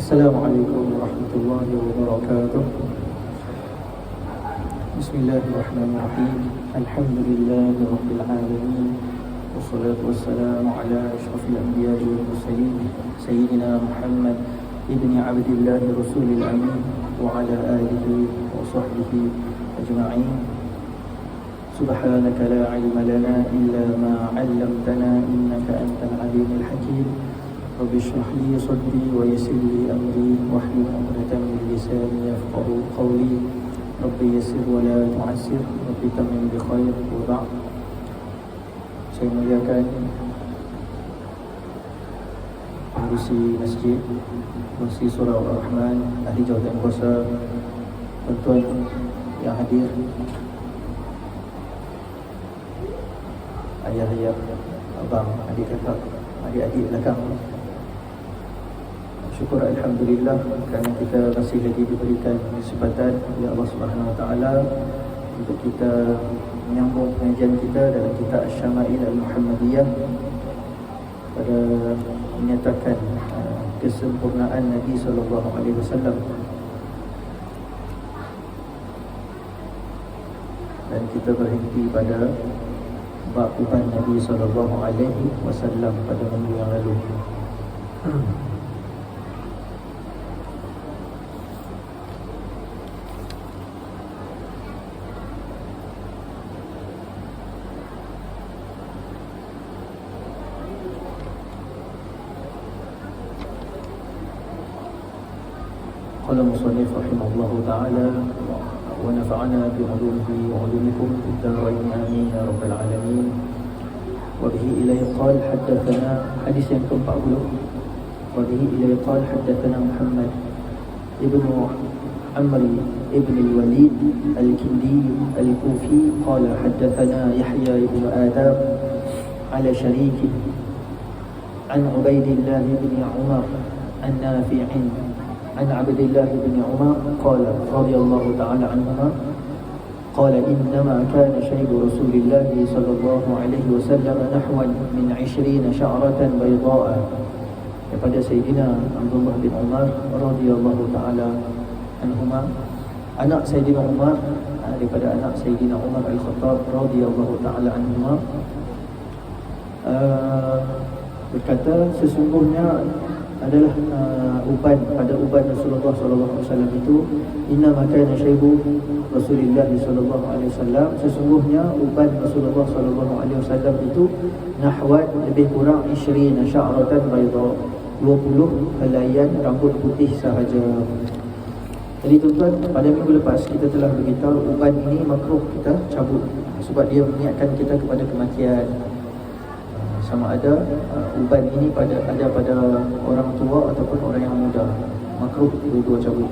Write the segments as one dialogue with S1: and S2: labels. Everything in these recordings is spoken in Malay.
S1: Assalamualaikum warahmatullahi wabarakatuh. Bismillahirrahmanirrahim. Alhamdulillahirabbil alamin. Wassalatu wassalamu ala asyrafil anbiya'i wal mursalin sayyidina Muhammad ibni Abdillah rasulil amin wa ala alihi wa sahbihi ajma'in. Subhanaka la ilma lana illa ma 'allamtana innaka antal alimul hakim. Rabbi shrah li sadri wa yassir li amri wahlul 'uqdatam min lisani yafqahu qawli. Rabbi yassir wa la tu'assir, Rabbi tammim bi khair. Wa ba'd. Saya muliakan pengurusi masjid, pengurusi surau Ar-Rahman, ahli jawatan kuasa, tuan-tuan yang hadir, ayah-ayah, abang, adik kakak, adik-adik belakang. Syukur Alhamdulillah kerana kita masih lagi diberikan kesempatan oleh Allah Subhanahu Wa Taala untuk kita menyambung pengajian kita dalam kitab Asy-Syama'il Al-Muhammadiyah pada menyatakan kesempurnaan Nabi sallallahu alaihi wasallam, dan kita berhenti pada bab uban Nabi sallallahu alaihi wasallam pada minggu yang lalu. Qala musannif rahimahullahu ta'ala wa nafa'ana bi 'ulumihi wa 'ulumikum fid dharain amin ya rabbal alamin. Wa bihi ilayhi qala haddatsana, hadis yang ke-40. Wa bihi ilayhi qala haddatsana Muhammad ibnu Amr ibn al-Walid al-Kindi al-Kufi qala haddatsana Yahya ibn Adam ala syariki an Ubaidillah ibn Umar an-Nafi'in عن عبد الله بن عمر قال رضي الله تعالى عنهما قال إنما كان شيب رسول الله صلى الله عليه وسلم نحو من 20 شعرة بيضاء. Daripada Sayyidina Abdullah bin Umar radhiyallahu ta'ala anhuma, anak Sayyidina Umar, daripada anak Sayyidina Umar Al-Khattab radhiyallahu ta'ala anhuma, berkata sesungguhnya adalah uban, pada uban Rasulullah sallallahu alaihi wasallam itu, inna makana syaibu Rasulullah sallallahu alaihi wasallam, sesungguhnya uban Rasulullah sallallahu alaihi wasallam itu nahwat, lebih kurang 20 sya'ratan bayda, 20 helaian rambut putih sahaja. Jadi tuan-tuan, pada minggu lepas kita telah beritahu uban ini makruh kita cabut sebab dia mengingatkan kita kepada kematian. Sama ada uban ini ada pada orang tua ataupun orang yang muda, makruh dua-dua cabut.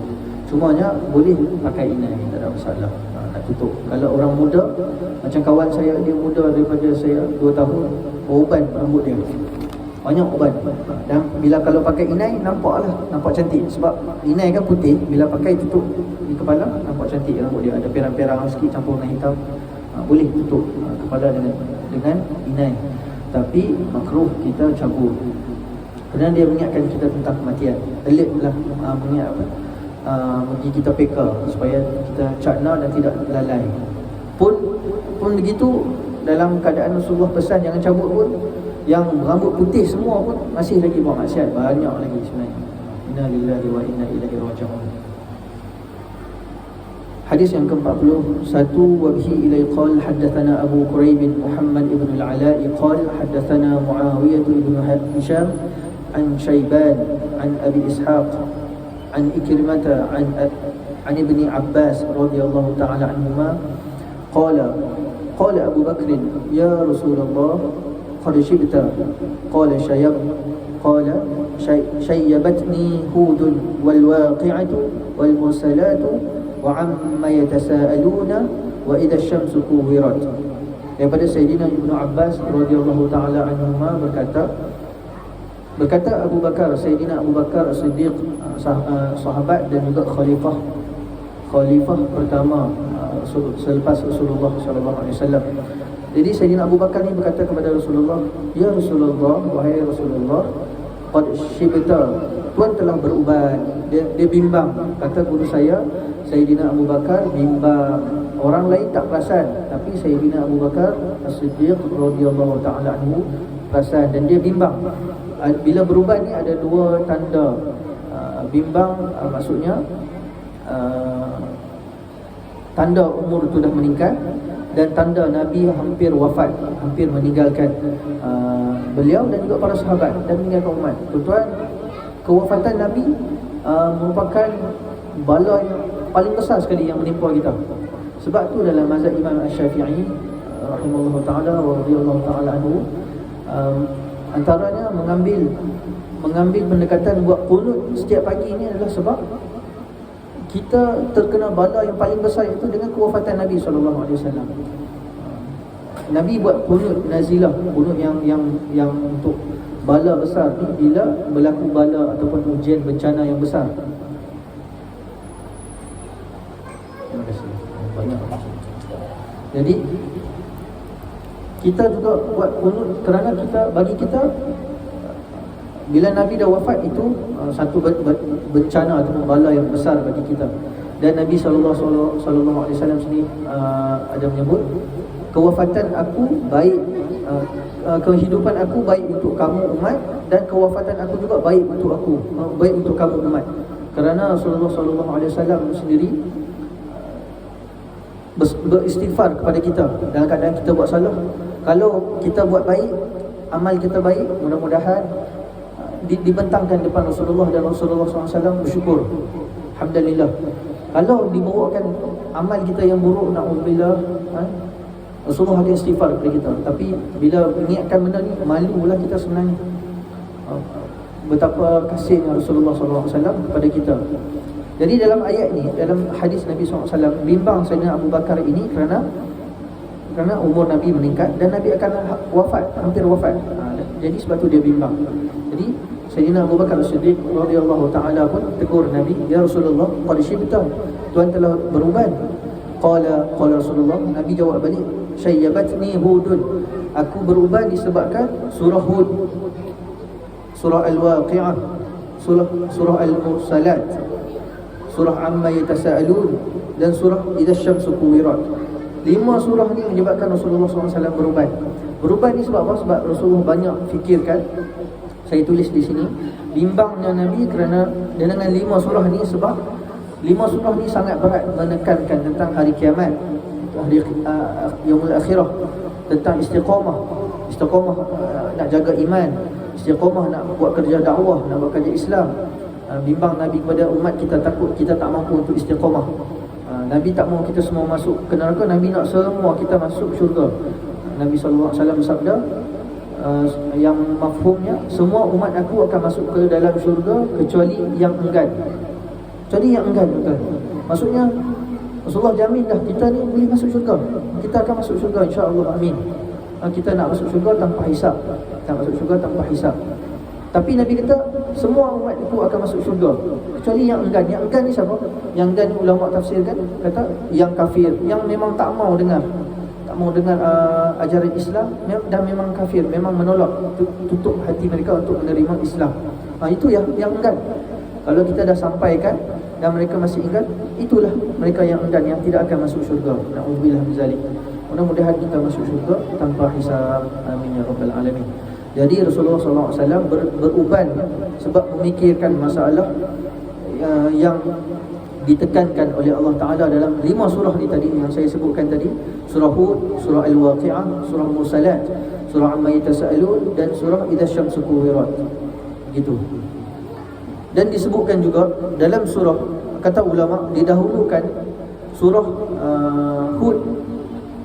S1: Cumanya boleh pakai inai, tak ada masalah, nak tutup. Kalau orang muda, macam kawan saya, dia muda daripada saya 2 tahun, uban rambut dia banyak uban. Dan bila kalau pakai inai, nampak cantik. Sebab inai kan putih, bila pakai tutup di kepala, nampak cantik rambut dia. Ada perang-perang sikit campur dengan hitam, boleh tutup kepala dengan inai. Tapi makruh kita cabut kerana dia mengingatkan kita tentang kematian. Elitlah mengingat bagi kita peka supaya kita cakna dan tidak lalai. Pun begitu, dalam keadaan Rasulullah pesan jangan cabut pun, yang rambut putih semua pun masih lagi buat maksiat, banyak lagi sebenarnya. Inna lillahi wa inna ilaihi raji'un. Hadis yang ke-41, wa bihi ilai qala haddatsana Abu Quraib Muhammad ibn al-Ala'i qala haddatsana Muawiyah ibn Hisham an Shayban an Abi Ishaq an Ikrimah an Ibn Abbas radhiyallahu ta'ala anhuma qala Abu Bakr ya Rasulullah qad shibta qala shayyabatni Hudun wal waqi'atu wal mursalatu wa amma yatasaaluna wa idza asy-syamsu kuwirat. Daripada Sayyidina Ibnu Abbas radhiyallahu taala anhuma berkata Abu Bakar, Sayyidina Abu Bakar As-Siddiq, sahabat dan juga khalifah pertama selepas Rasulullah sallallahu alaihi wasallam. Jadi Sayyidina Abu Bakar ni berkata kepada Rasulullah, ya Rasulullah, wahai Rasulullah, qad shibta, Tuan telah beruban. Dia bimbang. Kata guru saya, Sayyidina Abu Bakar bimbang. Orang lain tak perasan, tapi Sayyidina Abu Bakar As-Siddiq radhiyallahu ta'ala anhu perasan dan dia bimbang. Bila beruban ni ada dua tanda. Bimbang maksudnya tanda umur tu dah meningkat, dan tanda Nabi hampir wafat, hampir meninggalkan beliau dan juga para sahabat dan meninggalkan umat. Tuan-tuan, kewafatan Nabi merupakan bala yang paling besar sekali yang menimpa kita. Sebab tu dalam mazhab Imam Asy-Syafi'i rahimahullah ta'ala wa radhiyallahu ta'ala anhu, antaranya mengambil pendekatan buat qunut setiap pagi ini adalah sebab kita terkena bala yang paling besar, itu dengan kewafatan Nabi SAW. Nabi buat qunut nazilah, qunut yang untuk bala besar ni bila berlaku bala ataupun ujian bencana yang besar. Terima kasih. Banyak. Jadi kita juga buat qunut kerana bagi kita bila Nabi dah wafat itu satu bencana atau bala yang besar bagi kita. Dan Nabi sallallahu alaihi wasallam sini ada menyebut, kewafatan aku baik, kehidupan aku baik untuk kamu umat, dan kewafatan aku juga baik untuk aku, baik untuk kamu umat. Kerana Rasulullah sallallahu alaihi wasallam sendiri beristighfar kepada kita dalam keadaan kita buat salah. Kalau kita buat baik, amal kita baik, mudah-mudahan dibentangkan depan Rasulullah, dan Rasulullah SAW bersyukur, alhamdulillah. Kalau dibawakan amal kita yang buruk, na'udzubillah, Rasulullah akan istighfar kepada kita. Tapi bila niatkan benda ni, malulah kita sebenarnya. Betapa kasihnya Rasulullah SAW kepada kita. Jadi dalam ayat ni, dalam hadis Nabi SAW, bimbang Sayyidina Abu Bakar ini kerana umur Nabi meningkat dan Nabi akan wafat, hampir wafat. Jadi sebab tu dia bimbang. Jadi Sayyidina Abu Bakar As-Siddiq radhiyallahu ta'ala pun tegur Nabi, ya Rasulullah, qad syibta, Tuan telah beruban. Qala Rasulullah, Nabi jawab balik, syayyabatni Hudun, aku beruban disebabkan surah Hud, surah Al-Waqi'ah, surah Al-Mursalat, surah Amma Yatasaalun, dan surah Idza Syamsu Kuwirat. 5 surah ni menyebabkan Rasulullah SAW beruban. Beruban ni sebab apa? Sebab Rasulullah banyak fikirkan. Saya tulis di sini, bimbangnya Nabi kerana dengan 5 surah ni, sebab 5 surah ni sangat berat menekankan tentang hari kiamat, hari yaumul akhirah, tentang istiqamah, nak jaga iman, istiqamah nak buat kerja dakwah, nak buat kerja Islam. Bimbang Nabi kepada umat kita, takut kita tak mampu untuk istiqamah. Nabi tak mahu kita semua masuk ke neraka, Nabi nak semua kita masuk syurga. Nabi SAW bersabda, yang mafhumnya, semua umat aku akan masuk ke dalam syurga kecuali yang enggan. Kecuali yang enggan, betul. Maksudnya Rasulullah jamin dah kita ni boleh masuk syurga. Kita akan masuk syurga, insya-Allah, amin. Kita nak masuk syurga tanpa hisap. Kita masuk syurga tanpa hisap. Tapi Nabi kata semua umat itu akan masuk syurga kecuali yang enggan. Yang enggan ni siapa? Yang enggan ni ulama tafsirkan, kata yang kafir, yang memang tak mau dengar ajaran Islam, dan memang kafir, memang menolak, tutup hati mereka untuk menerima Islam. Itu yang enggan. Kalau kita dah sampaikan dan mereka masih enggan, itulah mereka yang enggan, yang tidak akan masuk syurga. Na'udzubillah min zalik. Mudah-mudahan kita masuk syurga tanpa hisab. Amin ya rabbal alamin. Jadi Rasulullah SAW beruban sebab memikirkan masalah yang ditekankan oleh Allah Ta'ala dalam 5 surah ni tadi yang saya sebutkan tadi. Surah Hud, surah Al-Waqi'ah, surah Mursalat, surah Amma Yatasaalun, dan surah Idza Syamsu Kuwirat. Begitu. Dan disebutkan juga dalam surah, kata ulama, didahulukan surah Hud.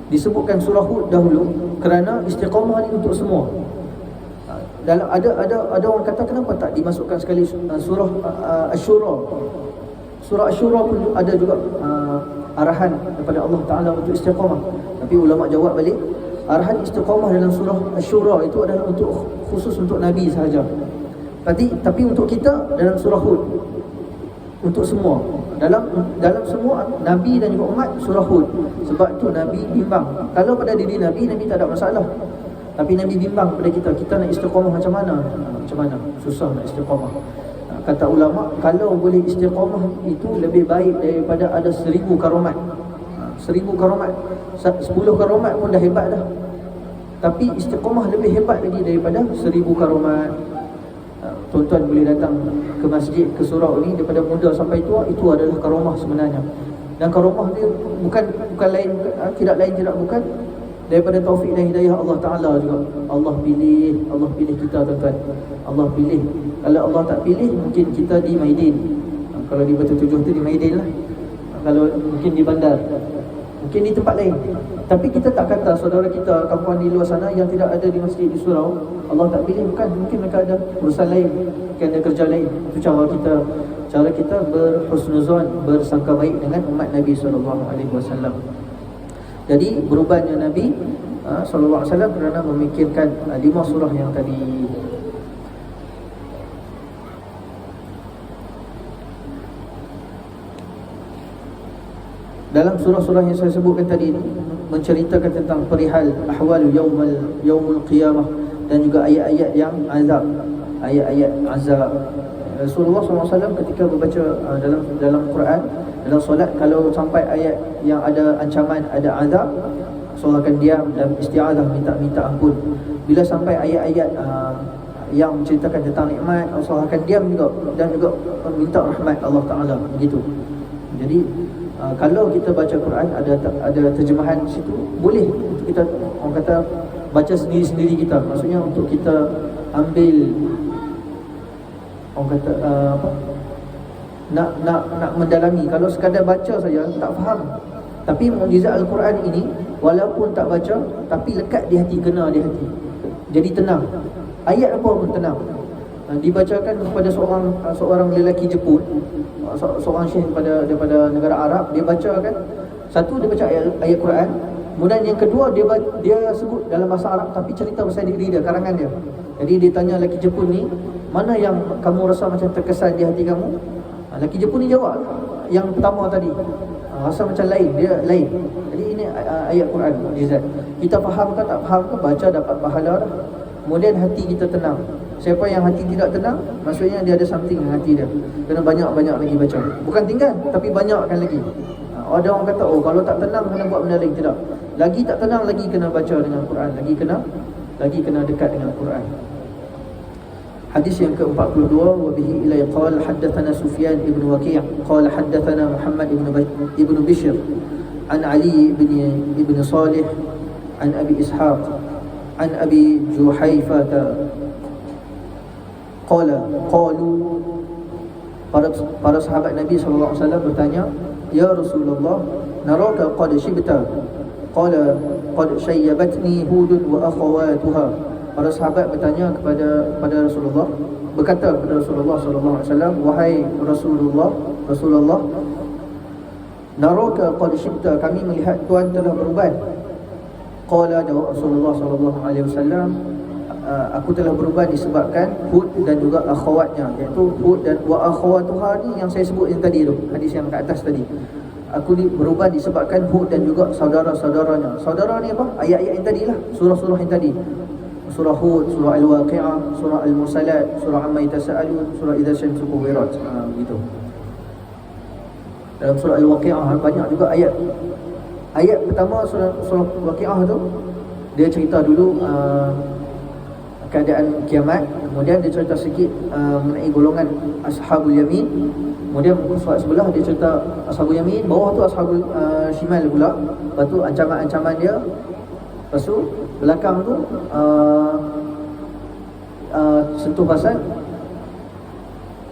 S1: Disebutkan surah Hud dahulu kerana istiqamah ni untuk semua. Dalam ada orang kata kenapa tak dimasukkan sekali surah Asy-Syura. Surah Asy-Syura pun ada juga arahan daripada Allah Ta'ala untuk istiqamah. Tapi ulama jawab balik, arahan istiqamah dalam surah Asy-Syura itu adalah untuk khusus untuk Nabi sahaja. Tapi untuk kita dalam surah Hud, untuk semua, dalam semua Nabi dan juga umat, surah Hud. Sebab tu Nabi bimbang. Kalau pada diri Nabi tak ada masalah. Tapi Nabi bimbang pada kita nak istiqamah macam mana? Susah nak istiqamah. kata ulama, kalau boleh istiqamah itu lebih baik daripada ada 1000 karamat. 1000 karamat, 10 karamat pun dah hebat dah. Tapi istiqamah lebih hebat lagi daripada 1000 karamat. Tuan-tuan boleh datang ke masjid, ke surau ni daripada muda sampai tua, itu adalah karamah sebenarnya. Dan karamah dia bukan lain, tidak bukan daripada taufik dan hidayah Allah Ta'ala juga. Allah pilih kita, tuan-tuan. Allah pilih. Kalau Allah tak pilih, mungkin kita di Maidin. Kalau di Batu Tujuh tu di Maidin lah. Kalau mungkin di bandar, mungkin di tempat lain. Tapi kita tak kata saudara kita kampung di luar sana yang tidak ada di masjid di surau, Allah tak pilih, bukan. Mungkin mereka ada urusan lain, mungkin ada kerja lain. Itu cara kita berhusnuzon, bersangka baik dengan umat Nabi SAW. Jadi berubahnya Nabi SAW kerana memikirkan 5 surah yang tadi. Dalam surah-surah yang saya sebutkan tadi menceritakan tentang perihal ahwal yaumul qiyamah dan juga ayat-ayat yang azab, ayat-ayat azab. Rasulullah SAW ketika membaca dalam Quran, dalam solat, kalau sampai ayat yang ada ancaman, ada azab, Rasulullah akan diam dan isti'adah, minta ampun. Bila sampai ayat-ayat yang menceritakan tentang nikmat, Rasulullah akan diam juga dan juga minta rahmat Allah Ta'ala. Begitu. Jadi kalau kita baca Quran, ada terjemahan di situ, boleh untuk kita, orang kata, baca sendiri-sendiri kita. Maksudnya untuk kita ambil, orang kata nak mendalami. Kalau sekadar baca saja tak faham. Tapi mukjizat Al-Quran ini, walaupun tak baca, tapi lekat di hati, kena di hati, jadi tenang. Ayat apa pun tenang. Dibacakan kepada seorang lelaki Jepun, seorang syekh daripada negara Arab. Dia bacakan, satu dia baca ayat Quran, kemudian yang kedua dia sebut dalam bahasa Arab tapi cerita pasal diri dia, karangan dia. Jadi dia tanya lelaki Jepun ni, mana yang kamu rasa macam terkesan di hati kamu? Lelaki Jepun ni jawab yang pertama tadi, rasa macam lain, dia lain. Jadi ini ayat Quran mukjizat. Kita faham ke tak faham ke, baca dapat pahala dah. Kemudian hati kita tenang. Siapa yang hati tidak tenang, maksudnya dia ada something dengan hati dia. Kena banyak-banyak lagi baca. Bukan tinggal, tapi banyakkan lagi. Ada orang kata, oh kalau tak tenang kena buat benda lain. Tidak. Lagi tak tenang, lagi kena baca dengan Quran. Lagi kena dekat dengan Quran. Hadis yang ke-42, wa bihi ilai qala haddatsana Sufyan ibn Waqi' qala haddatsana Muhammad ibn Bishr an Ali ibn Salih an Abi Ishaq an Abi Juhaifah qalu, para sahabat Nabi SAW bertanya, ya Rasulullah, naraka qad shibta. Qala qad shayyabatni Hudun wa akhawatuha. Para sahabat bertanya kepada Rasulullah, berkata kepada Rasulullah SAW, wahai Rasulullah, naraka qad shibta, kami melihat Tuhan telah beruban. Qala, jawab Rasulullah SAW, aku telah berubah disebabkan Hud dan juga akhawatnya, iaitu Hud dan wa akhawatuha ni yang saya sebut yang tadi tu, hadis yang kat atas tadi. Aku berubah disebabkan Hud dan juga saudara-saudaranya. Saudara ni apa? Ayat-ayat yang tadi lah, surah-surah yang tadi. Surah Hud, surah Al-Waqi'ah, surah Al-Mursalat, surah Amma Yatasa'alun, surah Idza Syamsu Kuwirat. Begitu. Dalam surah Al-Waqi'ah banyak juga ayat. Ayat pertama surah Waqi'ah tu, dia cerita dulu keadaan kiamat. Kemudian dia cerita sikit mengenai golongan Ashabul Yamin. Kemudian surat sebelah dia cerita Ashabul Yamin, bawah tu Ashabul Shimal pula. Lepas tu ancaman-ancaman dia. Lepas tu belakang tu sentuh pasal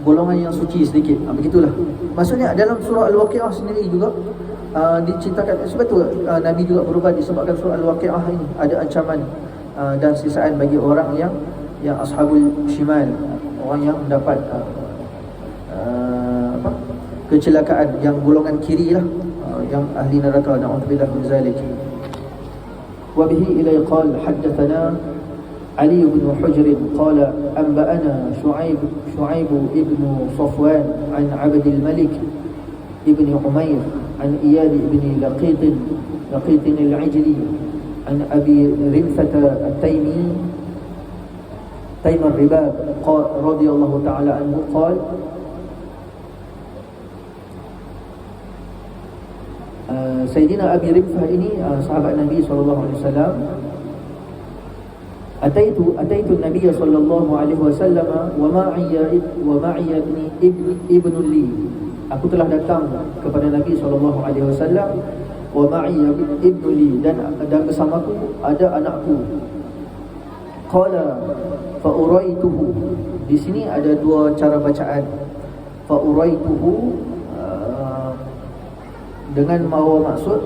S1: golongan yang suci sedikit. Begitulah. Maksudnya dalam surah Al-Waqi'ah sendiri juga diceritakan, sebab tu Nabi juga berubah disebabkan surah Al-Waqi'ah ini ada ancaman dan sisaan bagi orang yang Ashabul Shimal, orang yang mendapat kecelakaan, yang golongan kiri lah, yang ahli neraka. Na'udzubillah min zalik. Wa bihi ilai qala haddatsana Ali bin Hujr qala anba'ana Shu'aib ibn Safwan an Abd al-Malik ibn Umair an Iyad ibn Laqit al-Ajli an Abi Rimfah at-Taymi Taim ar-Ribab radhiyallahu ta'ala anhu qala Sayyidina Abi Rifah ini sahabat Nabi SAW, Ataitu Nabi sallallahu alaihi wasallam wa ma'iya ibn li. Aku telah datang kepada Nabi sallallahu alaihi wasallam wa ma'iya ibn li, dan bersamaku ada anakku. Qala fa uraituhu. Di sini ada dua cara bacaan. Fa uraituhu dengan bawa maksud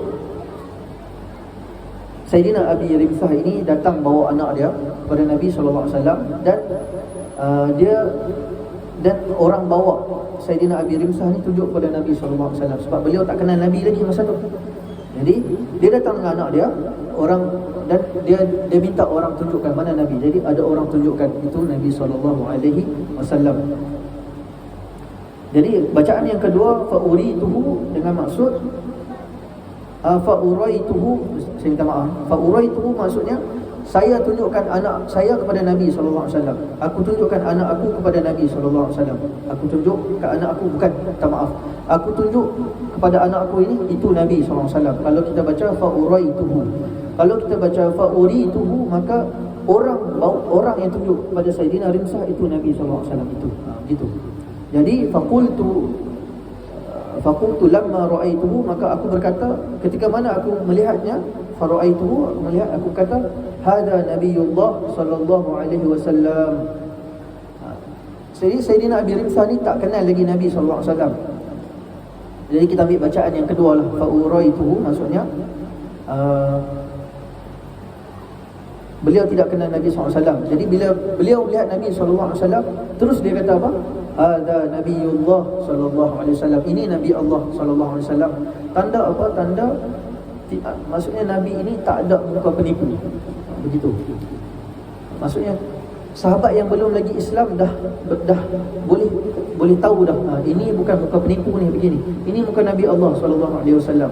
S1: Sayyidina Abi Rimsah ini datang bawa anak dia kepada Nabi SAW, dan orang bawa Sayyidina Abi Rimsah ni tunjuk kepada Nabi SAW sebab beliau tak kenal Nabi lagi masa tu. Jadi dia datang dengan anak dia, dan dia minta orang tunjukkan mana Nabi. Jadi ada orang tunjukkan, itu Nabi SAW. Jadi bacaan yang kedua fa'urituhu dengan maksud fa'uraituhu, saya minta maaf, fa'uraituhu maksudnya saya tunjukkan anak saya kepada Nabi SAW. Aku tunjukkan anak aku kepada Nabi SAW. Aku tunjuk ke anak aku, bukan, minta maaf, aku tunjuk kepada anak aku ini, itu Nabi SAW. Kalau kita baca fa'uraituhu. Kalau kita baca fa'urituhu, maka orang yang tunjuk kepada Sayyidina Rimsah itu Nabi SAW. Itu gitu. Jadi faqultu lamma ra'aituhu, maka aku berkata ketika mana aku melihatnya, fara'aituhu, aku melihat, aku kata hada Nabiullah sallallahu alaihi wasallam. Jadi Sayyidina Abi Rimsah ni tak kenal lagi Nabi sallallahu alaihi wasallam. Jadi kita ambil bacaan yang kedua lah, fa'uraituhu, maksudnya beliau tidak kenal Nabi SAW. Jadi bila beliau melihat Nabi SAW, terus dia kata apa? Ada Nabiullah SAW. Ini Nabi Allah SAW. Tanda apa? Tanda, maksudnya Nabi ini tak ada muka penipu. Begitu. Maksudnya sahabat yang belum lagi Islam dah boleh tahu dah. Ini bukan muka penipu ni, begini. Ini muka Nabi Allah SAW.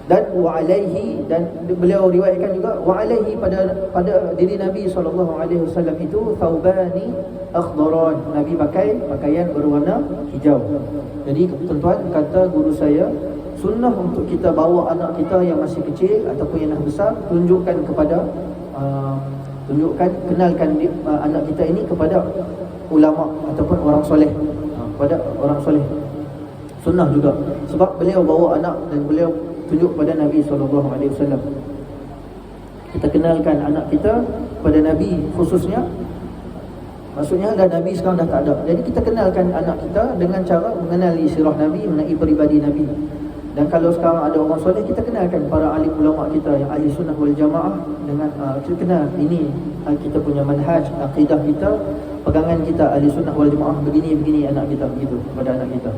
S1: Dan wa alaihi, dan beliau riwayatkan juga wa alaihi, pada diri Nabi SAW itu thawbani akhdaran. Nabi pakai pakaian berwarna hijau. Jadi tuan-tuan, kata guru saya, sunnah untuk kita bawa anak kita yang masih kecil ataupun yang dah besar, kenalkan anak kita ini kepada ulama ataupun orang soleh, kepada orang soleh. Sunnah juga, sebab beliau bawa anak dan beliau tunjuk kepada Nabi SAW. Kita kenalkan anak kita pada Nabi khususnya. Maksudnya dah Nabi sekarang dah tak ada. Jadi kita kenalkan anak kita dengan cara mengenali sirah Nabi, mengenai peribadi Nabi. Dan kalau sekarang ada orang soleh, kita kenalkan para alim ulama kita yang ahli sunnah wal jamaah dengan kita kenal ini kita punya manhaj, akidah kita, pegangan kita ahli sunnah wal jamaah, begini anak kita, begitu kepada anak kita.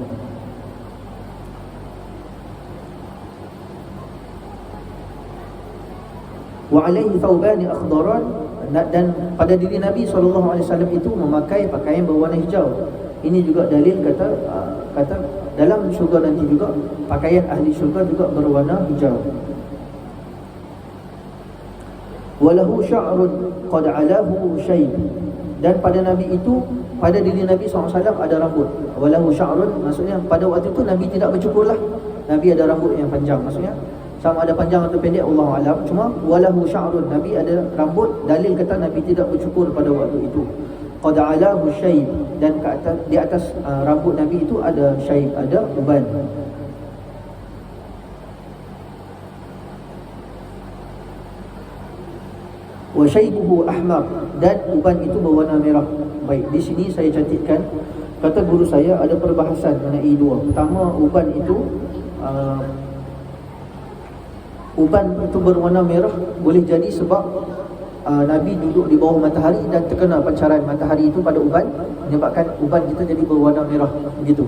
S1: Wa alaihi thawbani akhdaran, dan pada diri Nabi SAW itu memakai pakaian berwarna hijau. Ini juga dalil kata dalam syurga nanti juga pakaian ahli syurga juga berwarna hijau. Walahu sya'run qad alahu syayb, dan pada Nabi itu, pada diri Nabi SAW ada rambut. Walahu sya'run maksudnya pada waktu itu Nabi tidak bercukur lah. Nabi ada rambut yang panjang, maksudnya sama ada panjang atau pendek Allah alam. Cuma walahu sya'run, Nabi ada rambut, dalil kata Nabi tidak bercukur pada waktu itu. Qad alahu syayb, dan di atas rambut Nabi itu ada syayb, ada uban. Wa syaybuhu ahmar, dan uban itu berwarna merah. Baik, di sini saya cantikkan, kata guru saya ada perbahasan mengenai dua. Pertama, uban itu berwarna merah boleh jadi sebab Nabi duduk di bawah matahari dan terkena pancaran matahari itu pada uban, menyebabkan uban kita jadi berwarna merah, begitu.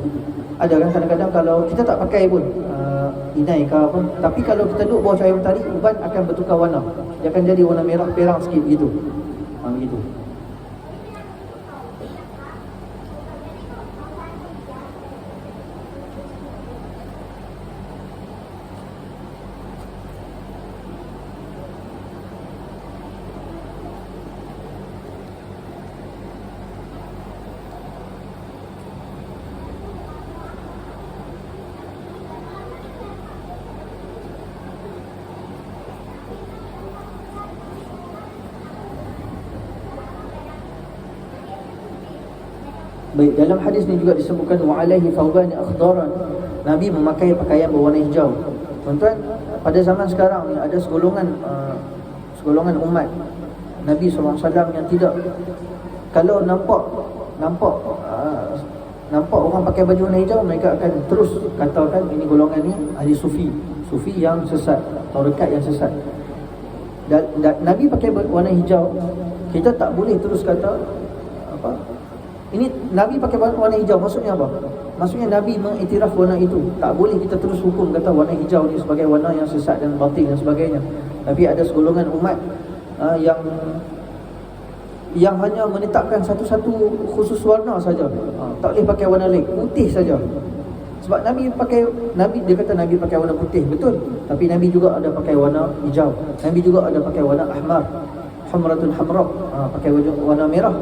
S1: Ada kan kadang-kadang kalau kita tak pakai pun inai ke apa, tapi kalau kita duduk bawah cahaya matahari, uban akan bertukar warna. Dia akan jadi warna merah perang sikit, begitu. Begitu. Baik, dalam hadis ni juga disebutkan wa alaihi thawban akhdaran. Nabi memakai pakaian berwarna hijau. Tuan-tuan, pada zaman sekarang ni ada segolongan umat Nabi SAW yang tidak, kalau nampak orang pakai baju warna hijau, mereka akan terus katakan ini golongan ni ahli sufi yang sesat, tarekat yang sesat. Dan Nabi pakai warna hijau, kita tak boleh terus kata apa ini Nabi pakai warna hijau, maksudnya apa? Maksudnya Nabi mengiktiraf warna itu. Tak boleh kita terus hukum kata warna hijau ni sebagai warna yang sesat dan batil dan sebagainya. Tapi ada segolongan umat yang hanya menetapkan satu-satu khusus warna saja. Tak boleh pakai warna lain, putih saja. Sebab Nabi dia kata Nabi pakai warna putih, betul. Tapi Nabi juga ada pakai warna hijau. Nabi juga ada pakai warna ahmar, humratun hamra, pakai warna merah.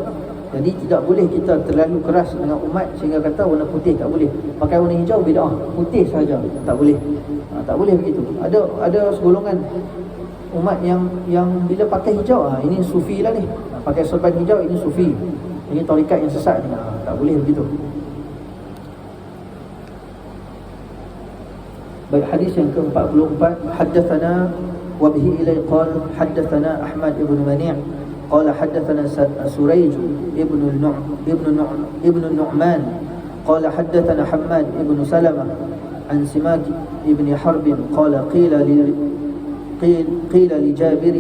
S1: Jadi tidak boleh kita terlalu keras dengan umat sehingga kata warna putih tak boleh. Pakai warna hijau bid'ah, putih saja tak boleh. Tak boleh begitu. Ada segolongan umat yang bila pakai hijau, ini sufi lah ni. Pakai sorban hijau, ini sufi. Ini tarekat yang sesat ni. Tak boleh begitu. Baik, hadis yang ke-44, haddatsana wa bihi ilai qala haddatsana Ahmad ibn Mani' qala haddatsana Surayj ibn Nu'man qala haddatsana Hammad ibn Salamah an Simak ibn Harb qala qila li Jabir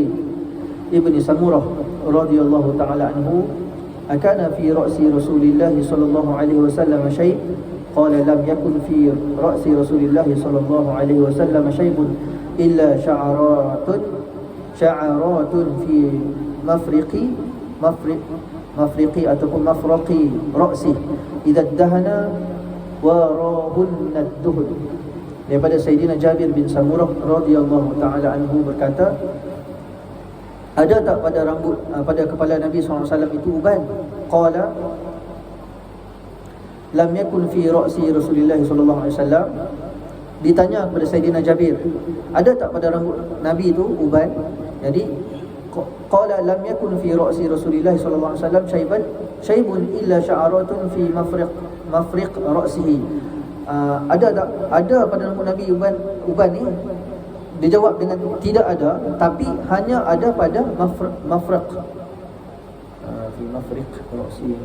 S1: ibn Samurah radhiyallahu ta'ala anhu akana fi ra'si Rasulillah sallallahu alaihi wasallam syai'. قال لم يكن في رأس رسول الله صلى الله عليه وسلم شيء إلا شعرات في مفرق ataupun مفرق رأسه إذا ادهن وراهن الدهن. Daripada Sayyidina Jabir bin Samurah radhiyallahu ta'ala anhu berkata, ada tak pada kepala Nabi SAW itu uban? Qala lam yakun fi ra'si Rasulullah sallallahu alaihi wasallam. Ditanya kepada Sayyidina Jabir, ada tak pada rambut Nabi itu uban? Jadi qala lam yakun fi ra'si Rasulullah sallallahu alaihi wasallam shaybun illa sya'aratun fi mafriq ra'sihi. Ada pada rambut Nabi uban ni? Dia jawab dengan tidak ada, tapi hanya ada pada mafriq fi mafriq ra'sihi,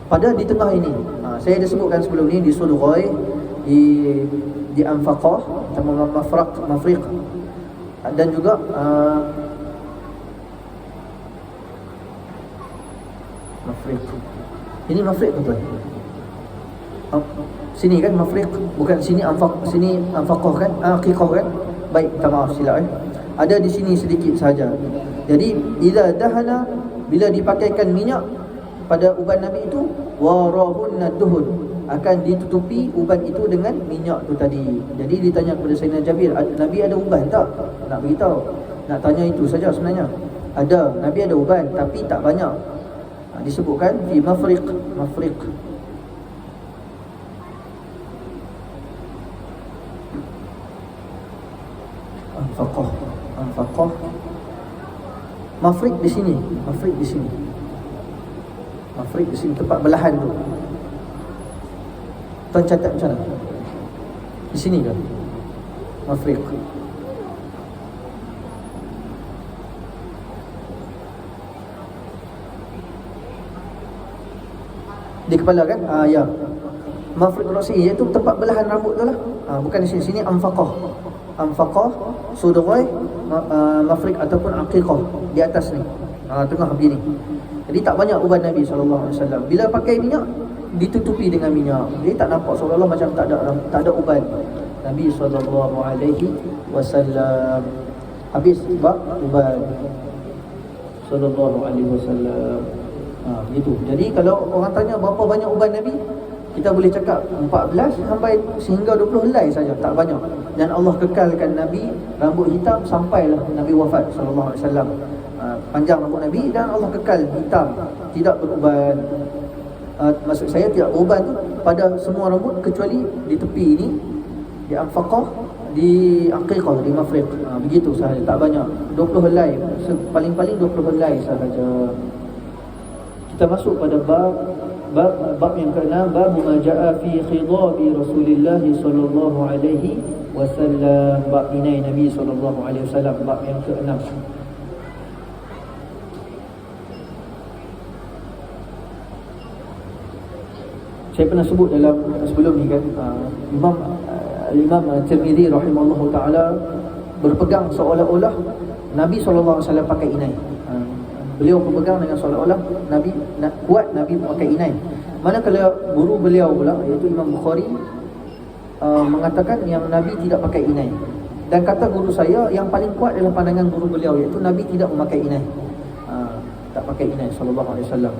S1: pada di tengah ini. Saya dah sebutkan sebelum ni di Sulghai, di Anfaqah, sama Mafriq, dan juga Mafriq. Ini Mafriq betul. Sini kan Mafriq, bukan sini Anfaqah kan? Aqiqah kan? Baik, minta maaf silap Ada di sini sedikit saja. Jadi idza dahana, bila dipakaikan minyak pada uban Nabi itu, warahunna duhun, akan ditutupi uban itu dengan minyak tu tadi. Jadi ditanya kepada Sayyidina Jabir, Nabi ada uban tak? Nak beritahu, nak tanya itu saja sebenarnya. Ada, Nabi ada uban tapi tak banyak. Disebutkan fi mafriq. Anfaqah. Mafriq di sini. Mafriq di sini, tempat belahan tu. Tuan catat macam mana? Di sini kan? Mafriq. Di kepala kan? Ya. Mafriq rasi, iaitu tempat belahan rambut tu lah. Bukan di sini. Sini Anfaqah, Sudghai, Mafriq ataupun Aqiqah, di atas ni, tengah begini. Jadi tak banyak uban Nabi SAW. Bila pakai minyak, ditutupi dengan minyak. Jadi tak nampak seolah-olah macam tak ada uban Nabi SAW. Habis sebab uban SAW. Gitu. Jadi kalau orang tanya berapa banyak uban Nabi, kita boleh cakap 14 sampai sehingga 20 helai saja, tak banyak. Dan Allah kekalkan Nabi rambut hitam sampailah Nabi wafat SAW. Panjang rambut Nabi dan Allah kekal hitam, tidak beruban. Maksud saya tidak beruban tu pada semua rambut kecuali di tepi ini, di Anfaqah, di Aqiqah, di Mafriq. Begitu sahaja, tak banyak. 20 helai, paling-paling 20 helai sahaja. Kita masuk pada bab Bab yang ke-6, bab ma jaa fi khidabi Rasulillah sallallahu alaihi wasallam. Bab inai Nabi sallallahu alaihi wasallam, bab yang ke-6. Saya pernah sebut dalam sebelum ni kan, Imam Tirmizi rahimahullah taala berpegang seolah-olah Nabi sallallahu alaihi wasallam pakai inai. Beliau berpegang dengan seolah-olah Nabi kuat Nabi pakai inai. Manakala guru beliau pula iaitu Imam Bukhari mengatakan yang Nabi tidak pakai inai. Dan kata guru saya yang paling kuat adalah pandangan guru beliau iaitu Nabi tidak memakai inai. Tak pakai inai sallallahu alaihi wasallam.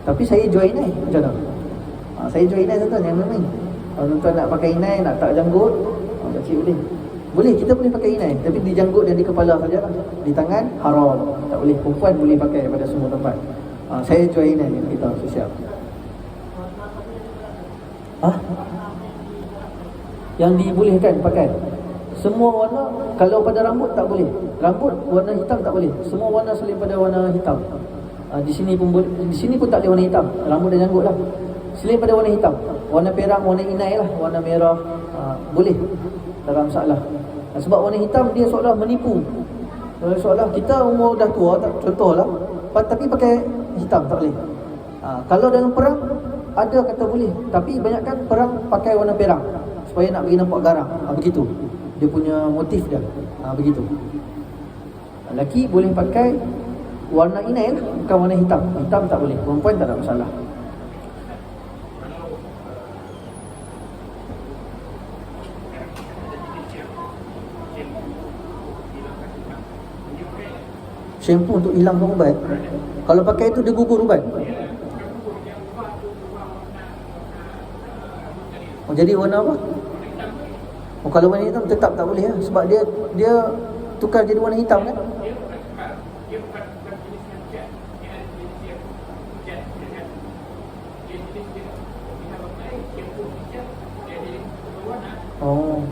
S1: Tapi saya jual inai macam mana? Saya jual inai tuan-tuan, yang main. Kalau tuan nak pakai inai, nak tak janggut, kecil boleh. Boleh, kita boleh pakai inai, tapi di janggut dan di kepala sajalah. Di tangan haram, tak boleh. Perempuan boleh pakai pada semua tempat. Saya jual inai ni, kita siap. Yang dibolehkan pakai semua warna. Kalau pada rambut tak boleh. Rambut warna hitam tak boleh. Semua warna selain pada warna hitam. Di sini pun tak boleh warna hitam. Rambut dan janggut lah. Selain pada warna hitam, warna perak, warna inai lah, warna merah, boleh, tak ada masalah. Sebab warna hitam dia seolah menipu. Seolah kita umur dah tua, contohlah, tapi pakai hitam tak boleh. Kalau dalam perang ada kata boleh, tapi banyakkan perang pakai warna perak supaya nak bagi nampak garang. Begitu dia punya motif dia. Begitu. Lelaki boleh pakai warna inai lah, bukan warna hitam. Hitam tak boleh, perempuan tak ada masalah. Shampoo untuk hilangkan ubat. Kalau pakai itu dia gugur ubat. Jadi warna apa? Kalau warna hitam tetap tak boleh ya? Sebab dia tukar jadi warna hitam kan? Oh.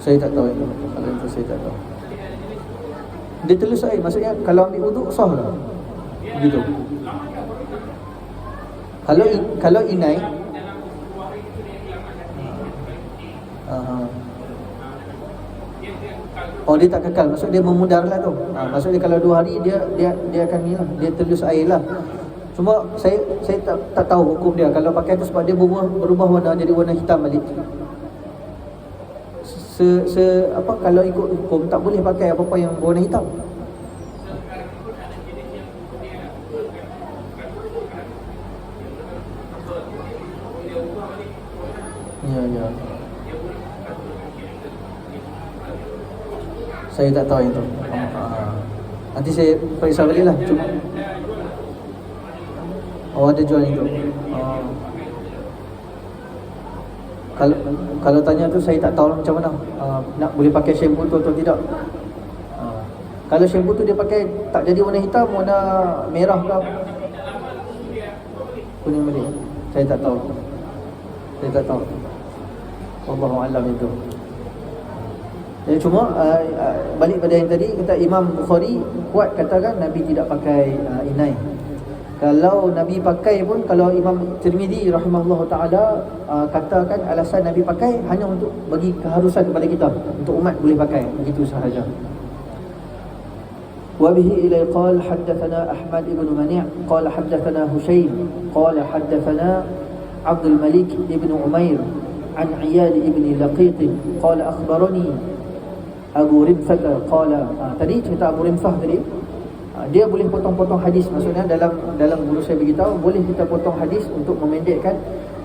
S1: Saya tak tahu itu. Kalau itu saya tak tahu. Dia telus air, maksudnya kalau ambil wuduk sah lah. Begitu. Kalau inai oh dia tak kekal, maksud dia memudar lah tu. Maksud dia kalau 2 hari dia akan ni lah, dia telus air lah. Cuma saya tak tahu hukum dia kalau pakai tu sebab dia berubah warna jadi warna hitam balik. Kalau ikut hukum tak boleh pakai apa-apa yang warna hitam. Ya. Saya tak tahu yang tu. Nanti saya periksa balik lah. Cuma ada jual itu. Kalau tanya tu saya tak tahu macam mana. Nak boleh pakai shampoo tu atau tidak. Kalau shampoo tu dia pakai tak jadi warna hitam, warna merah ke kuning balik. Saya tak tahu. Wallahu a'lam itu. Cuma balik pada yang tadi, kata Imam Bukhari kuat katakan Nabi tidak pakai inai. Kalau Nabi pakai pun, kalau Imam Tirmizi rahimahullah ta'ala katakan alasan Nabi pakai hanya untuk bagi keharusan kepada kita, untuk umat boleh pakai, begitu sahaja. Wabihi ilai qala haddathana Ahmad ibn Mani' qala haddathana Husayn qala haddathana Abdul Malik ibn Umair an Iyad ibn Laqit qala akhbarani Abu Rimfah qala. Tadi cerita Abu Rimfah tadi, dia boleh potong-potong hadis. Maksudnya dalam guru saya beritahu boleh kita potong hadis untuk memendekkan.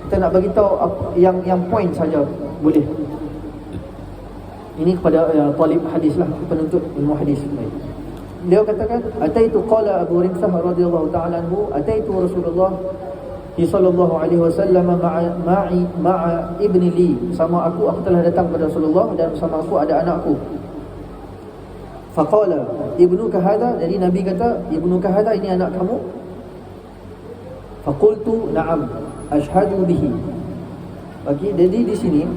S1: Kita nak bagi tahu yang point saja boleh. Ini kepada talib hadis lah, penuntut ilmu hadis. Dia katakan ataitu qala Abu Rimfah radhiyallahu ta'ala anhu ataitu Rasulullah sallallahu alaihi wasallam ma'a ibni li. Sama aku telah datang kepada Rasulullah dan bersama aku ada anakku. Faqala ibnuka hadha, jadi Nabi kata ibnuka hadha, ini anak kamu. Faqultu na'am ashhadu bihi. Bagi jadi di sini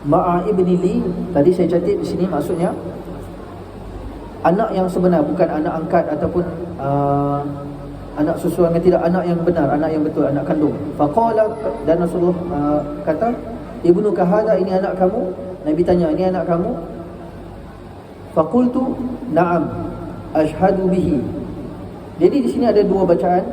S1: ma'a ibni li, tadi saya catat di sini maksudnya anak yang sebenar, bukan anak angkat ataupun anak susuan yang tidak, anak yang benar, anak yang betul, anak kandung. Faqala, dan Rasulullah kata, ibnuka hadha, ini anak kamu? Nabi tanya, ini anak kamu? Faqultu na'am ashhadu bihi. Jadi di sini ada dua bacaan.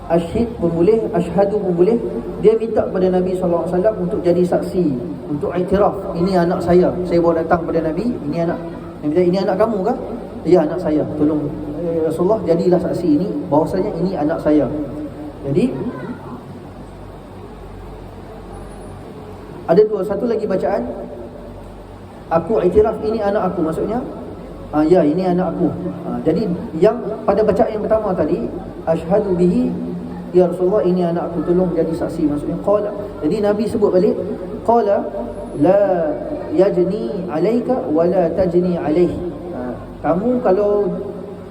S1: Asyhid pun boleh, ashhadu pun boleh. Dia minta kepada Nabi SAW untuk jadi saksi, untuk iktiraf, ini anak saya bawa datang kepada Nabi. Ini anak, Nabi tanya, ini anak kamu kah? Ya, anak saya. Tolong Rasulullah jadilah saksi ini, bahawasanya ini anak saya. Jadi ada dua, satu lagi bacaan, aku iktiraf ini anak aku, maksudnya ya, ini anak aku. Jadi yang pada bacaan yang pertama tadi, asyhadu bihi, ya Rasulullah ini anak aku, tolong jadi saksi, maksudnya qala. Jadi Nabi sebut balik, qala la yajni alaika wa la tajni alaihi. Kamu, kalau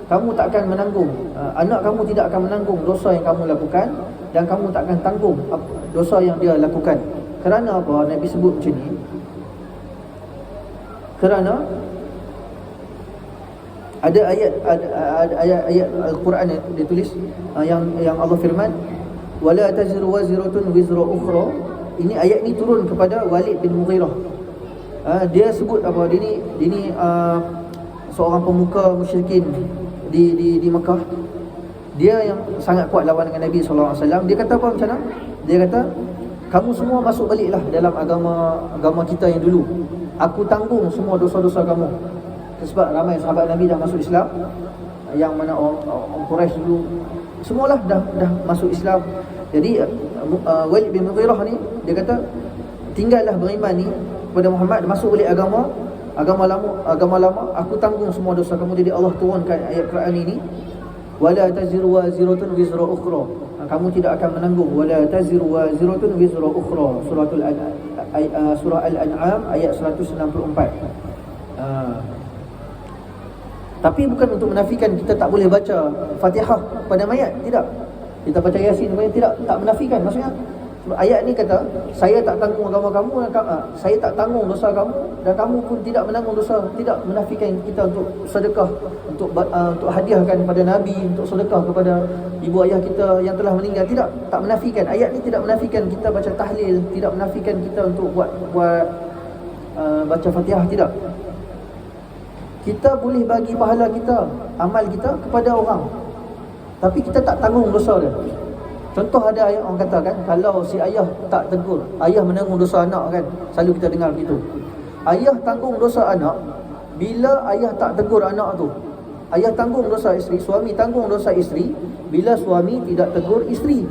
S1: kamu tak akan menanggung, anak kamu tidak akan menanggung dosa yang kamu lakukan, dan kamu tak akan tanggung dosa yang dia lakukan. Kerana apa Nabi sebut macam ni? Kerana ada ayat Al-Quran yang ditulis, yang Allah firman, wala taziru waziratun wizra ukhra. Ini ayat ni turun kepada Walid bin Mughirah. Dia sebut apa, dia ni seorang pemuka musyrikin di Mekah. Dia yang sangat kuat lawan dengan Nabi SAW. Dia kata apa, macam mana? Dia kata, kamu semua masuk baliklah dalam agama kita yang dulu. Aku tanggung semua dosa-dosa kamu. Sebab ramai sahabat Nabi dah masuk Islam, yang mana orang Quraisy dulu semualah dah masuk Islam. Jadi Walid bin Mughirah ni, dia kata, tinggallah beriman ni kepada Muhammad, masuk balik agama lama, aku tanggung semua dosa kamu. Jadi Allah turunkan ayat Quran ini, wala taziru waziratun wizra ukhra. Kamu tidak akan menanggung, wala taziru waziratun wizra ukhra. Surah Al-An'am ayat 164. Tapi bukan untuk menafikan kita tak boleh baca Fatihah pada mayat, tidak. Kita baca Yasin pada tidak menafikan. Maksudnya ayat ni kata, saya tak tanggung agama kamu, saya tak tanggung dosa kamu, dan kamu pun tidak menanggung dosa. Tidak menafikan kita untuk sedekah, untuk hadiahkan kepada Nabi, untuk sedekah kepada ibu ayah kita yang telah meninggal. Tidak, tak menafikan. Ayat ni tidak menafikan kita baca tahlil, tidak menafikan kita untuk buat baca Fatihah, tidak. Kita boleh bagi pahala kita, amal kita kepada orang, tapi kita tak tanggung dosa dia. Contoh, ada ayat orang kata kan, kalau si ayah tak tegur, ayah menanggung dosa anak kan. Selalu kita dengar begitu. Ayah tanggung dosa anak bila ayah tak tegur anak tu. Ayah tanggung dosa isteri, suami tanggung dosa isteri bila suami tidak tegur isteri.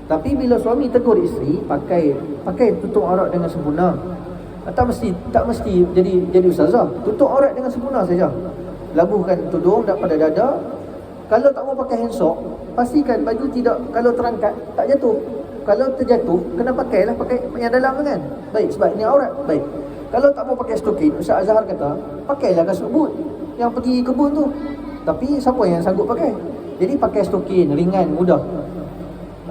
S1: Tapi bila suami tegur isteri, pakai tutup aurat dengan sempurna. Tak mesti jadi ustazah. Tutup aurat dengan sempurna saja. Labuhkan tudung pada dada. Kalau tak mau pakai handsock, pastikan baju tidak, kalau terangkat tak jatuh. Kalau terjatuh, kena pakailah, pakai yang dalam kan. Baik, sebab ini aurat. Baik. Kalau tak mau pakai stokin, Ustaz Azhar kata, pakailah kasut boot yang pergi kebun tu. Tapi siapa yang sanggup pakai? Jadi pakai stokin, ringan, mudah.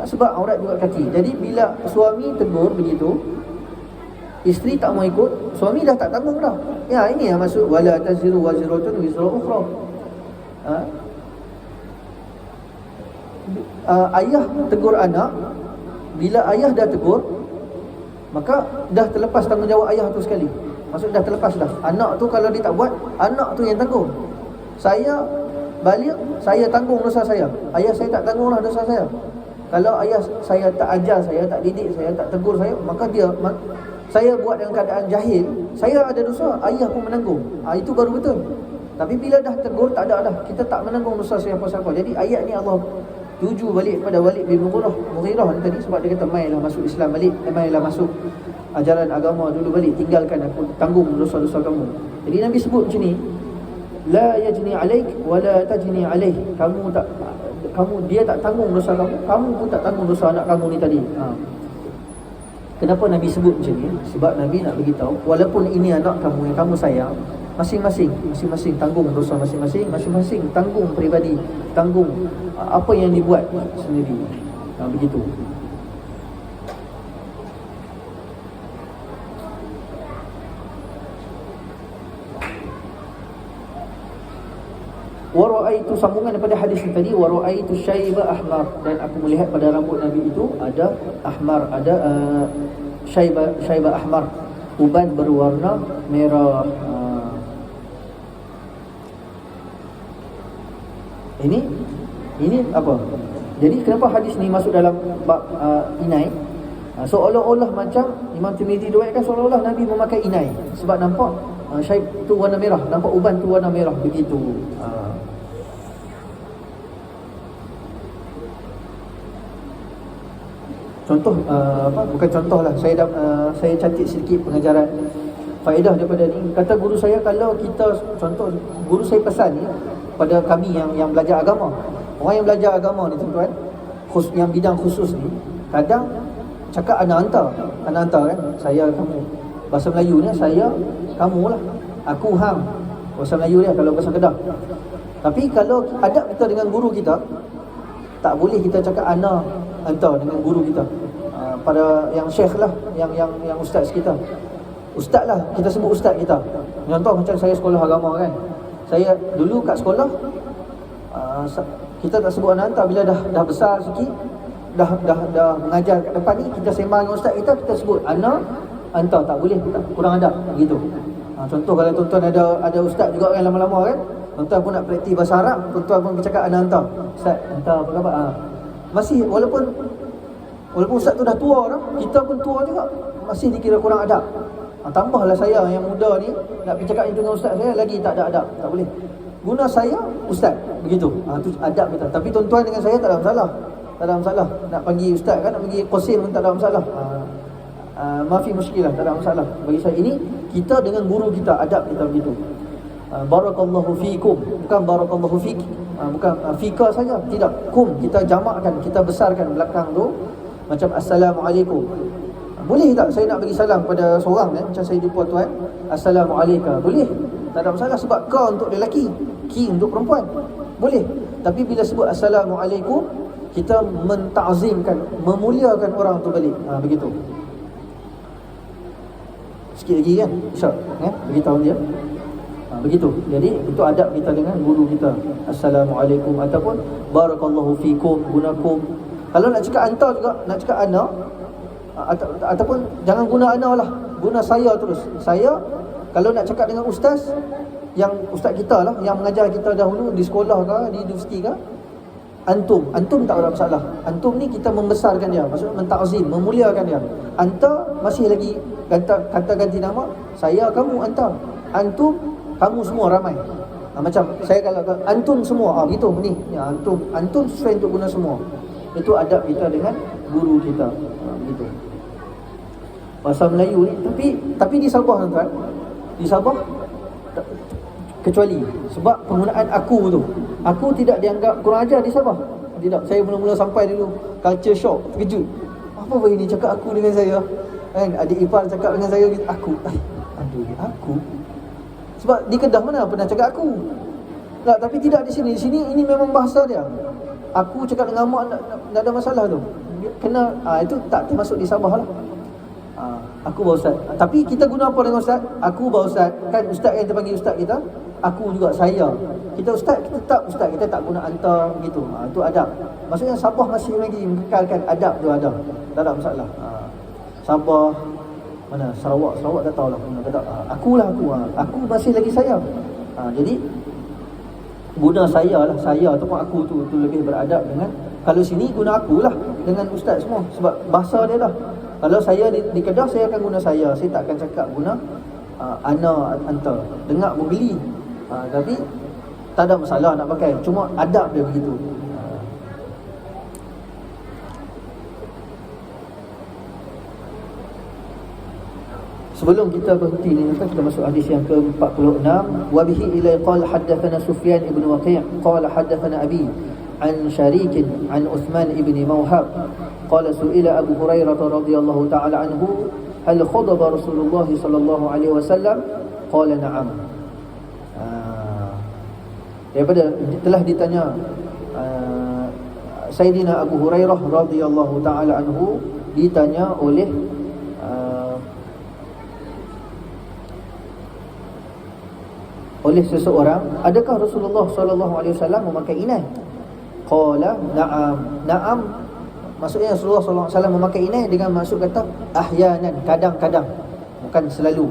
S1: Sebab aurat juga kaki. Jadi bila suami tegur begitu, isteri tak mau ikut, suami dah tak tanggung dah. Ya, ini yang maksud wala taziru waziratun wizra ukhra. Ayah tegur anak, bila ayah dah tegur, maka dah terlepas tanggungjawab ayah tu sekali. Maksud dah terlepas dah. Anak tu kalau dia tak buat, anak tu yang tanggung. Saya balik, saya tanggung dosa saya. Ayah saya tak tanggunglah dosa saya. Kalau ayah saya tak ajar saya, tak didik saya, tak tegur saya, maka saya buat dalam keadaan jahil, saya ada dosa, ayah pun menanggung. Itu baru betul. Tapi bila dah tegur, tak ada dah, kita tak menanggung dosa siapa-siapa. Jadi ayat ni Allah tuju balik pada Walid bin Mughirah ni tadi, sebab dia kata, mailah masuk Islam balik, mailah masuk ajaran agama dulu balik, tinggalkan, aku tanggung dosa-dosa kamu. Jadi Nabi sebut macam ni, la yajni alaik wa la tajni alaih. dia tak tanggung dosa kamu pun tak tanggung dosa anak kamu ni tadi. Kenapa Nabi sebut macam ni? Sebab Nabi nak beritahu, walaupun ini anak kamu yang kamu sayang, masing-masing tanggung dosa masing-masing tanggung peribadi, tanggung apa yang dibuat sendiri. Begitu. Wara'aitu, sambungan daripada hadis ini tadi, wara'aitu syaiba ahmar, dan aku melihat pada rambut Nabi itu ada ahmar, ada syaiba ahmar, uban berwarna merah. Ini apa? Jadi kenapa hadis ni masuk dalam bab inai? Seolah-olah macam Imam Tirmizi riwayatkan seolah-olah Nabi memakai inai, sebab nampak syaib tu warna merah, nampak uban tu warna merah, begitu. Contoh bukan contoh lah, saya cantik sedikit pengajaran faedah daripada ni. Kata guru saya, kalau kita contoh, guru saya pesan ni pada kami yang belajar agama. Orang yang belajar agama ni tuan-tuan, yang bidang khusus ni, kadang cakap anak hantar kan, saya kamu. Bahasa Melayu ni saya kamu lah, aku hang. Bahasa Melayu dia kalau bahasa Kedah. Tapi kalau adab kita dengan guru kita, tak boleh kita cakap ana hantar dengan guru kita. Pada yang syekh lah, yang ustaz kita. Ustaz lah, kita sebut ustaz kita. Contoh macam saya sekolah agama kan. Saya dulu kat sekolah, kita tak sebut ana hantar. Bila dah besar sikit, dah mengajar kat depan ni, kita sembang dengan ustaz kita sebut ana hantar, tak boleh, kurang adab gitu. Contoh kalau tuan-tuan ada ustaz juga kan lama-lama kan, tuan-tuan pun nak praktis bahasa Arab, tuan-tuan pun bercakap ana hantar. Ustaz, hantar apa khabar? Masih walaupun ustaz tu dah tua dah, kita pun tua juga, masih dikira kurang adab. Tambahlah saya yang muda ni nak pergi cakap itu dengan ustaz saya, lagi tak ada adab, tak boleh. Guna saya ustaz, begitu. Tu adab kita. Tapi tuan-tuan dengan saya tak ada masalah. Tak ada masalah. Nak panggil ustaz kan, nak panggil Qasim pun tak ada masalah. Mafi muskilah, tak ada masalah. Bagi saya ini, kita dengan guru kita, adab kita begitu. Barakallahu fikum, bukan barakallahu fik, bukan fika saja, tidak, kum, kita jamakkan, kita besarkan belakang tu. Macam assalamualaikum, boleh tak saya nak bagi salam pada seorang macam saya jumpa tuan, assalamualaikum, boleh, tak ada masalah, sebab ka untuk lelaki, ki untuk perempuan, boleh. Tapi bila sebut assalamualaikum, kita mentazimkan, memuliakan orang tu balik. Begitu. Sikit lagi kan, Syah, beritahu dia. Begitu. Jadi itu adab kita dengan guru kita. Assalamualaikum ataupun barakallahu fikum, gunakum. Kalau nak cakap anta juga, nak cakap ana, ataupun jangan guna ana lah, guna saya terus. Saya kalau nak cakap dengan ustaz, yang ustaz kita lah, yang mengajar kita dahulu di sekolah ke, di universiti ke, antum tak ada masalah. Antum ni kita membesarkan dia, maksudnya mentakzim, memuliakan dia. Anta masih lagi kata ganti nama, saya, kamu, anta. Antum, kamu semua ramai. Macam saya kalau antum semua, begitu ni. Ya, antum sesuai untuk guna semua. Itu adab kita dengan guru kita. Begitu. Bahasa Melayu ni, tapi di Sabah tuan-tuan, di Sabah kecuali sebab penggunaan aku tu, aku tidak dianggap kurang ajar di Sabah. Tidak, saya mula-mula sampai dulu culture shock, terkejut. Apa ini cakap aku dengan saya? Kan adik ipar cakap dengan saya aku. Aku. Sebab di Kedah mana pernah cakap aku? Tak, tapi tidak di sini. Di sini ini memang bahasa dia. Aku cakap dengan mak tak ada masalah tu. Kena itu tak termasuk di Sabah lah. Aku bah ustaz. Tapi kita guna apa dengan ustaz? Aku bah ustaz. Kan ustaz yang terpanggil ustaz kita, aku juga saya. Kita ustaz, kita tak ustaz, kita tak guna anta begitu. Itu adab. Maksudnya Sabah masih lagi mengekalkan adab tu ada. Tak ada masalah. Sabah mana? Sarawak tak tahulah mana kata. Akulah aku. Aku masih lagi saya. Jadi guna saya lah, saya ataupun aku tu lebih beradab dengan. Kalau sini guna akulah dengan ustaz semua, sebab bahasa dia dah. Kalau saya di Kedah, saya akan guna saya tak akan cakap guna ana, anta. Dengar bergeli. Tapi tak ada masalah nak pakai, cuma adab dia begitu. Sebelum kita berhenti ni, kita masuk hadis yang ke-46. Wa bihi ila qala haddatsana Sufyan ibn Waqi' qala haddatsana abi عن شريك عن عثمان بن موهب قال سئل أبو هريرة رضي الله تعالى عنه هل خطب رسول الله صلى الله عليه وسلم قال نعم. Daripada telah ditanya Sayyidina Abu Hurairah radhiyallahu taala anhu, ditanya oleh seseorang, adakah Rasulullah sallallahu alaihi wasallam memakai inai? Qala na'am. Na'am maksudnya Rasulullah sallallahu alaihi wasallam memakai inai dengan maksud kata ahyanan, kadang-kadang, bukan selalu.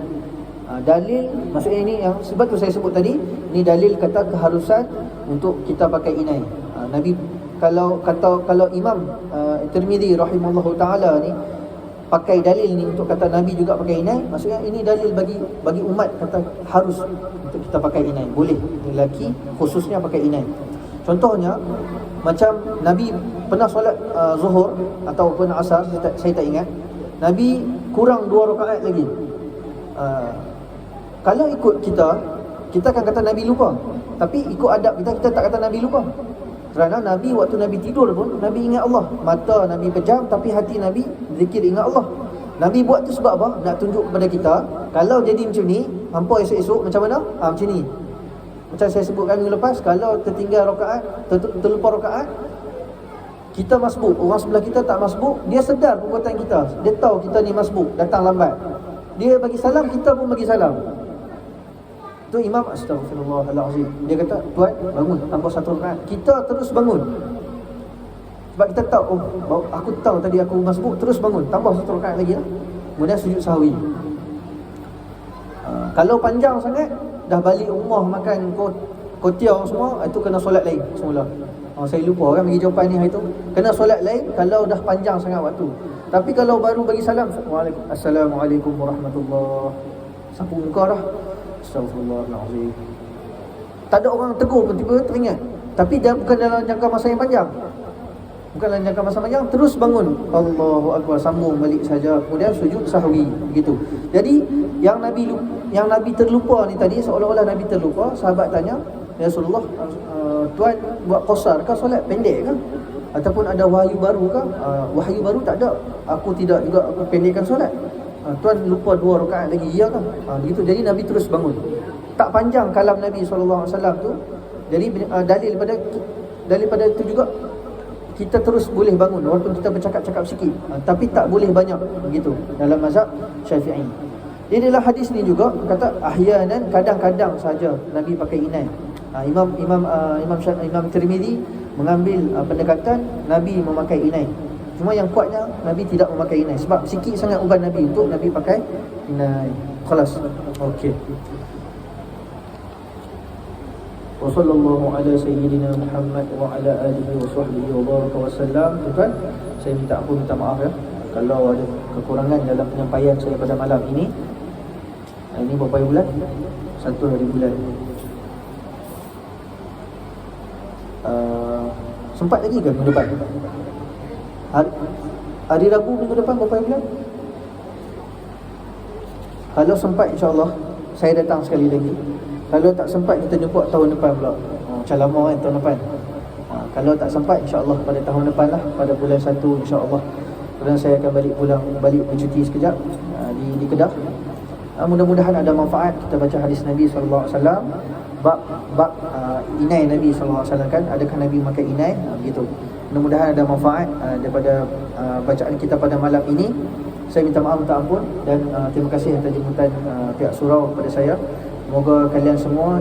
S1: Dalil maksudnya ini yang sebab tu saya sebut tadi, ni dalil kata keharusan untuk kita pakai inai. Nabi kalau Imam Tirmizi rahimahullahu taala ni pakai dalil ni untuk kata Nabi juga pakai inai, maksudnya ini dalil bagi umat kata harus untuk kita pakai inai, boleh lelaki khususnya pakai inai. Contohnya macam Nabi pernah solat zuhur ataupun asar, saya tak ingat, Nabi kurang 2 rakaat lagi. Kalau ikut kita akan kata Nabi lupa, tapi ikut adab kita tak kata Nabi lupa. Kerana Nabi waktu Nabi tidur pun Nabi ingat Allah. Mata Nabi pejam tapi hati Nabi zikir ingat Allah. Nabi buat tu sebab apa? Nak tunjuk kepada kita, kalau jadi macam ni, hampa esok-esok macam mana? Macam ni. Macam saya sebutkan minggu lepas, kalau tertinggal rakaat, terlupa rakaat, kita masbuk, orang sebelah kita tak masbuk, dia sedar perbuatan kita. Dia tahu kita ni masbuk, datang lambat. Dia bagi salam, kita pun bagi salam. Tu Imam Astaghfirullahalazim, dia kata, tuan bangun, tambah 1 rakaat. Kita terus bangun. Sebab kita tahu, aku tahu tadi aku masbuk, terus bangun, tambah 1 rakaat lagi lah. Kemudian sujud sahwi. Kalau panjang sangat, dah balik rumah makan kotiau semua, itu kena solat lain semula. Saya lupa kan bagi jawapan ni hari tu. Kena solat lain kalau dah panjang sangat waktu. Tapi kalau baru bagi salam, Assalamualaikum warahmatullahi, sapu muka dah, Astaghfirullahalazim, tak ada orang tegur pun, tiba-tiba teringat. Tapi dia bukan dalam jangka masa yang panjang, terus bangun, Allahu Akbar, sambung balik saja, kemudian sujud sahwi, begitu. Jadi yang Nabi terlupa ni tadi, seolah-olah Nabi terlupa. Sahabat tanya, ya Rasulullah, tuan buat qasar ke solat pendek ke? Ataupun ada wahyu baru ke? Wahyu baru tak ada, aku tidak juga, aku pendekkan solat. Tuan lupa 2 rakaat lagi, iya ke? Begitu. Jadi Nabi terus bangun. Tak panjang kalam Nabi SAW tu. Jadi dalil daripada itu juga, kita terus boleh bangun walaupun kita bercakap-cakap sikit, tapi tak boleh banyak, begitu dalam mazhab Syafi'i. Jadi dalam hadis ni juga kata ahyanan, kadang-kadang saja Nabi pakai inai. Imam Tirmizi mengambil pendekatan Nabi memakai inai. Cuma yang kuatnya Nabi tidak memakai inai, sebab sikit sangat uban Nabi untuk Nabi pakai inai. Khalas. Okey. Wa sallallahu ala sayyidina Muhammad wa ala alihi wa sahbihi wa baraka wa sallam. Tuan, saya minta ampun, minta maaf ya kalau ada kekurangan dalam penyampaian saya pada malam ini. Ini berapa bulan? 1 hari bulan. Sempat lagi ke minggu depan? Hari Rabu minggu depan berapa bulan? Kalau sempat, insya-Allah saya datang sekali lagi. Kalau tak sempat, kita jumpa tahun depan pula. Macam lama kan tahun depan. Kalau tak sempat, insya-Allah pada tahun depan lah, pada bulan 1 insya-Allah. Kemudian saya akan balik bercuti sekejap di Kedah. Mudah-mudahan ada manfaat. Kita baca hadis Nabi sallallahu alaihi wasallam, bab inai Nabi sallallahu alaihi wasallam kan, adakah Nabi memakai inai, begitu. Mudah-mudahan ada manfaat daripada bacaan kita pada malam ini. Saya minta maaf, minta ampun, dan terima kasih atas jemputan pihak surau kepada saya. Semoga kalian semua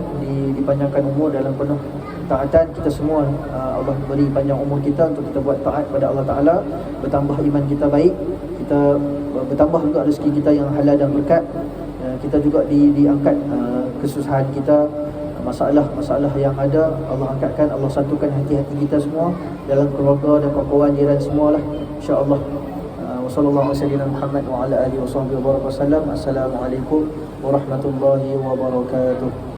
S1: dipanjangkan umur dalam penuh taatan. Kita semua Allah beri panjang umur kita untuk kita buat taat pada Allah Ta'ala, bertambah iman kita baik, kita bertambah juga rezeki kita yang halal dan berkat. Kita juga diangkat kesusahan kita, masalah yang ada Allah angkatkan, Allah satukan hati-hati kita semua dalam keluarga dan kawan-kawan jiran semualah, insya-Allah. Wassallallahu ala sayyidina Muhammad wa ala alihi wa sahbihi wa baraka wasallam. Assalamualaikum warahmatullahi wabarakatuh.